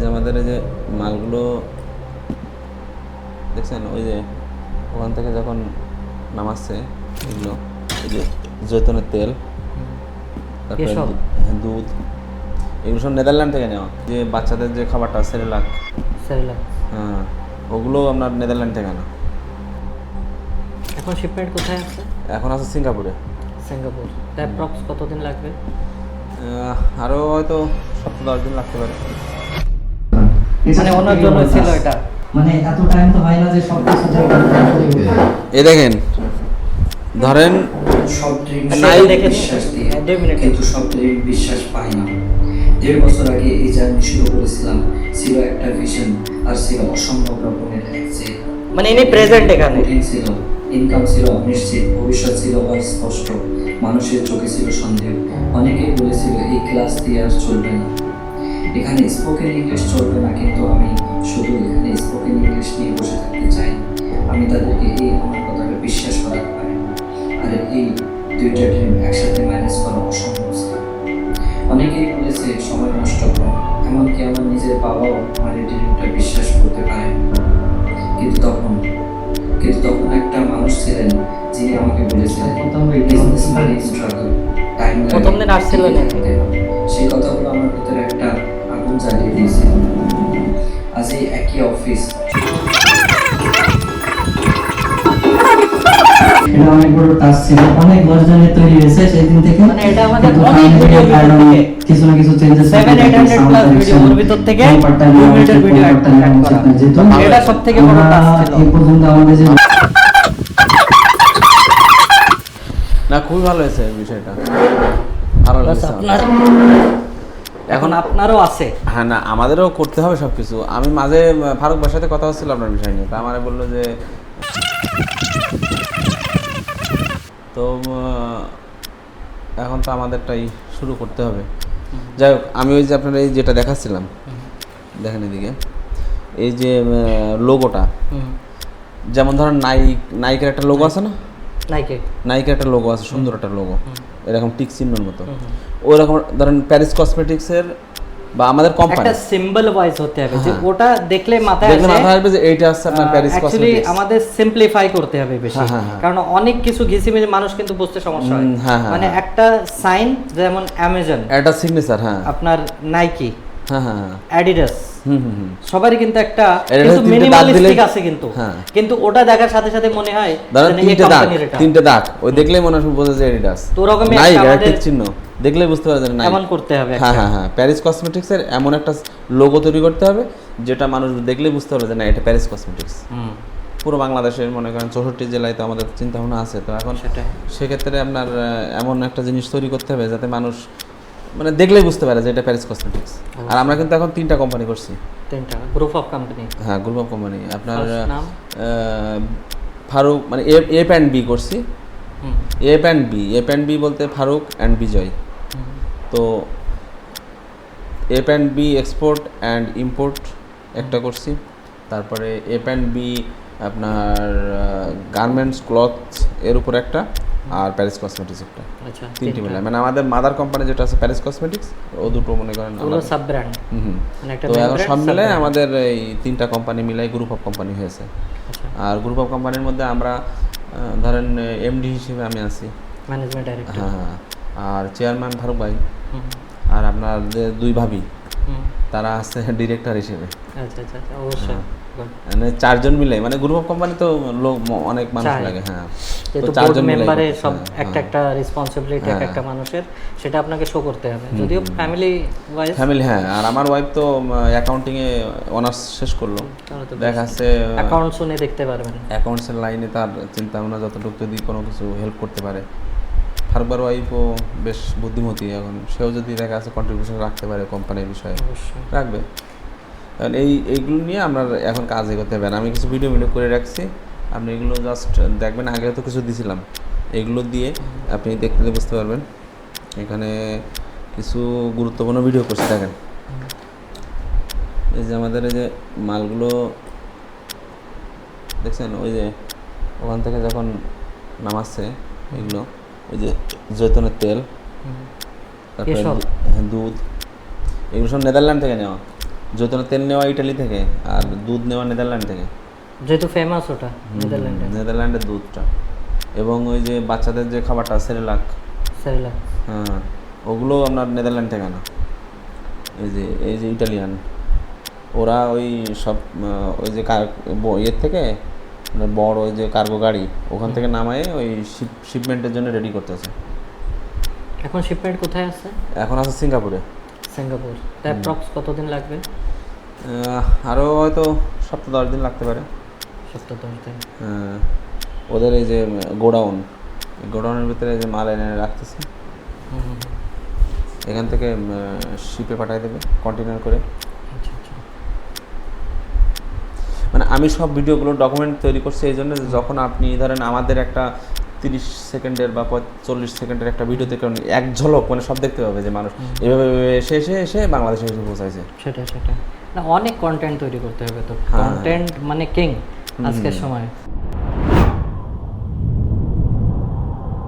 যে আমাদের এই যে মালগুলো দেখছেন, ওই যে ওখান থেকে যখন নামাচ্ছে এগুলো, এই যে জৈতুনের তেল, তারপরে দুধ, এগুলো সব নেদারল্যান্ড থেকে নেওয়া। যে বাচ্চাদের যে খাবারটা সেরেলাক, হ্যাঁ, ওগুলো আপনার নেদারল্যান্ড থেকে আনা। এখন শিপমেন্ট কোথায় আছে? এখন আছে সিঙ্গাপুরে। সিঙ্গাপুর। অ্যাপ্রক্স কতদিন লাগবে? আরও হয়তো 7-10 দিন লাগতে পারে। মানে ওনার জন্য ছিল এটা, মানে এত টাইম তো হয় না যে সব কিছু এই দেখেন, ধরেন সব ড্রিঙ্ক নাই দেখে বিশ্বাস দিই, 2 মিনিট কিন্তু সব ড্রিঙ্ক বিশ্বাস পাই না। 1.5 বছর আগে এই জার্নি শুরু করেছিলাম, ছিল একটা ভিশন আর ছিল অসম্ভব রকমের যে, মানে ইনি প্রেজেন্ট এখানে ছিল, ইনকাম ছিল অনিশ্চিত, ভবিষ্যৎ ছিল অস্পষ্ট, মানুষের চোখে ছিল সন্দেহ। অনেকেই বলেছিল এই ক্লাস দিয়ে আর চলবে না, এখানে স্পোকেন ইংলিশ চলবে না, কিন্তু আমি শুধু এখানে স্পোকেন ইংলিশ নিয়ে বসে থাকতে চাই। আমি তাদেরকে এই আমার কথাটা বিশ্বাস করাতে পারি, আর এই দুইটা ড্রিম একসাথে ম্যানেজ করা অসম্ভব ছিল। অনেকেই বলেছে সময় নষ্ট করো, এমনকি আমার নিজের বাবাও আমার এই ড্রিমটা বিশ্বাস করতে পারেন। কিন্তু তখন একটা মানুষ ছিলেন যিনি আমাকে বলেছিলেন প্রথম দিন আসছিলেন, সেই কথাগুলো আমার ভিতরে একটা আগুন জ্বালিয়ে দিয়েছিল। আজ এই একই অফিস, এটা অনেক বড় টাস্ক ছিল, অনেক বছরের তৈরি হয়েছে সেই দিন থেকে। মানে এটা আমাদের অনেক ভিডিও থেকে কিছু না কিছু চেঞ্জেস 700-800 প্লাস ভিডিওর ভিতর থেকে 2 মিনিটের ভিডিও অ্যাড করা, এটা সবথেকে বড় টাস্ক ছিল। এই পর্যন্ত আমাদের যে না, খুবই ভালো হয়েছে বিষয়টা, ভালো লাগছে আপনার এখন আপনারও আছে। হ্যাঁ, না আমাদেরও করতে হবে সব কিছু। আমি মাঝে ফারুক ভাইয়ের সাথে কথা হচ্ছিল আপনার বিষয় নিয়ে, তা আমারে বললো যে তো এখন তো আমাদেরটাই শুরু করতে হবে। যাই হোক, আমি ওই যে আপনার এই যেটা দেখাচ্ছিলাম, দেখেন এদিকে, এই যে লোগোটা, যেমন ধরেন নাইকের একটা লোগো আছে না, নাইকের একটা লোগো আছে, সুন্দর একটা লোগো, এরকম টিক চিহ্নের মতো। ওই রকম ধরেন প্যারিস কসমেটিক্সের বা আমাদের কোম্পানি একটা সিম্বল ওয়াইজ হতে হবে, যে ওটা দেখলে মাথায় আসবে যে এইটা আছে আপনার প্যারিস কসমেটিক্স। অ্যাকচুয়ালি আমাদের সিম্পলিফাই করতে হবে বেশি, কারণ অনেক কিছু ঘিসিমিজি মানুষ কিন্তু বুঝতে সমস্যা হয়। মানে একটা সাইন, যেমন অ্যামাজন, এটা সিগনেচার, হ্যাঁ, আপনার নাইকি, হ্যাঁ, অ্যাডিডাস, সবারই কিন্তু একটা কিছু মিনিমালিস্টিক আছে, কিন্তু ওটা দেখার সাথে সাথে মনে হয় তিনটে দাগ, ওই দেখলেই মনে হয় বোঝা যায় অ্যাডিডাস। তো রকমই একটা চিহ্ন দেখলেই বুঝতে পারা যায় না, এমন করতে হবে। হ্যাঁ, প্যারিস কসমেটিক্স এর এমন একটা লোগো তৈরি করতে হবে যেটা মানুষ দেখলেই বুঝতে পারবে যে না, এটা প্যারিস কসমেটিক্স। পুরো বাংলাদেশের মনে করেন 64 জেলায় তো আমাদের চিন্তা ভাবনা আছে। তো এখন সেক্ষেত্রে আপনার এমন একটা জিনিস তৈরি করতে হবে যাতে মানুষ মানে দেখলেই বুঝতে পারে যে এটা প্যারিস কসমেটিক্স। আর আমরা কিন্তু এখন 3টা কোম্পানি করছি, 3টা গ্রুপ অফ কোম্পানি। হ্যাঁ, গ্রুপ অফ কোম্পানি। আপনার ফারুক মানে এফ অ্যান্ড বি করছি, এফ অ্যান্ড বি বলতে ফারুক অ্যান্ড বিজয়। তো F and B export and import একটা করছি, তারপরে এফ অ্যান্ড বি আপনার গার্মেন্টস ক্লথস এর উপর একটা, আর প্যারিস কসমেটিক্স একটা, 3টি মিলে। মানে আমাদের মাদার কোম্পানি যেটা আছে প্যারিস কসমেটিক্স, ও দুটো মনে করেন সাব ব্র্যান্ড। তো এখন সব মিলে আমাদের এই 3টা কোম্পানি মিলাই গ্রুপ অফ কোম্পানি হয়েছে। আর গ্রুপ অফ কোম্পানির মধ্যে আমরা ধরেন এমডি হিসেবে আমি আছি, ম্যানেজমেন্ট ডাইরেক্টর, হ্যাঁ, আর চেয়ারম্যান ফারুক ভাই, আর আপনার যে 2 ভাবি তারা আছে ডিরেক্টর হিসেবে। আচ্ছা, অবশ্যই, মানে 4 জন মিলে, মানে গ্রুপ অফ কোম্পানি তো লোক অনেক মানুষ লাগে, হ্যাঁ, তো 4 জন মেম্বারে সব একটা রেসপন্সিবিলিটি একটা মানুষের, সেটা আপনাকে শো করতে হবে। যদিও ফ্যামিলি, হ্যাঁ। আর আমার ওয়াইফ তো অ্যাকাউন্টিং এ অনার্স শেষ করলো, দেখা যাচ্ছে অ্যাকাউন্টস শুনে দেখতে পারবেন, অ্যাকাউন্টসের লাইনে তার চিন্তা ভাবনা যতটুকু যদি কোনো কিছু হেল্প করতে পারে। ফারুকবার ওয়াইফও বেশ বুদ্ধিমতী, এখন সেও যদি দেখা যাচ্ছে কন্ট্রিবিউশন রাখতে পারে কোম্পানির বিষয়ে, রাখবে। কারণ এইগুলো নিয়ে আমরা এখন কাজ এগোতে হবে। আমি কিছু ভিডিও করে রাখছি, আপনি এগুলো জাস্ট দেখবেন। আগে তো কিছু দিছিলাম, এগুলো দিয়ে আপনি দেখতে বুঝতে পারবেন। এখানে কিছু গুরুত্বপূর্ণ ভিডিও করছি, দেখেন। এই যে আমাদের এই যে মালগুলো দেখছেন, ওই যে ওখান থেকে যখন নামাচ্ছে এগুলো, ওই যে জৈতুনের তেল, তারপরে দুধ, এগুলো সব নেদারল্যান্ড থেকে নেওয়া। জৈতুনের তেল নেওয়া ইটালি থেকে আর দুধ নেওয়া নেদারল্যান্ড থেকে, যেহেতু ফেমাস ওটা নেদারল্যান্ডে। নেদারল্যান্ডের দুধটা, এবং ওই যে বাচ্চাদের যে খাবারটা সেরেলাক, হ্যাঁ ওগুলো আপনার নেদারল্যান্ড থেকে আনা। এই যে ইটালিয়ান, ওরা ওই সব ওই যে ইয়ের থেকে বড় ওই যে কার্গো গাড়ি ওখান থেকে নামায়ে ওই শিপমেন্টের জন্য রেডি করতেছে। এখন শিপমেন্ট কোথায় আছে? এখন আছে সিঙ্গাপুরে। সিঙ্গাপুর। তাই অ্যাপ্রক্স কতদিন লাগবে? আরও হয়তো 7-10 দিন লাগতে পারে। 7-10 দিন। ওদের এই যে গোডাউনের ভিতরে যে মাল এনে রাখতেছে, এখান থেকে শিপে পাঠিয়ে দেবে কন্টেনার করে। আচ্ছা আচ্ছা। মানে আমি সব ভিডিওগুলো ডকুমেন্ট তৈরি করছি এই জন্য, যখন আপনি ধরেন আমাদের একটা 30 সেকেন্ডের বা 40 সেকেন্ডের একটা ভিডিও থেকে এক ঝলক মানে সব দেখতে পাবে যে মানুষ এভাবে এসে বাংলাদেশে এসে পৌঁছাইছে। সেটা না, অনেক কন্টেন্ট তৈরি করতে হবে তো, কন্টেন্ট মানে কিং আজকের সময়।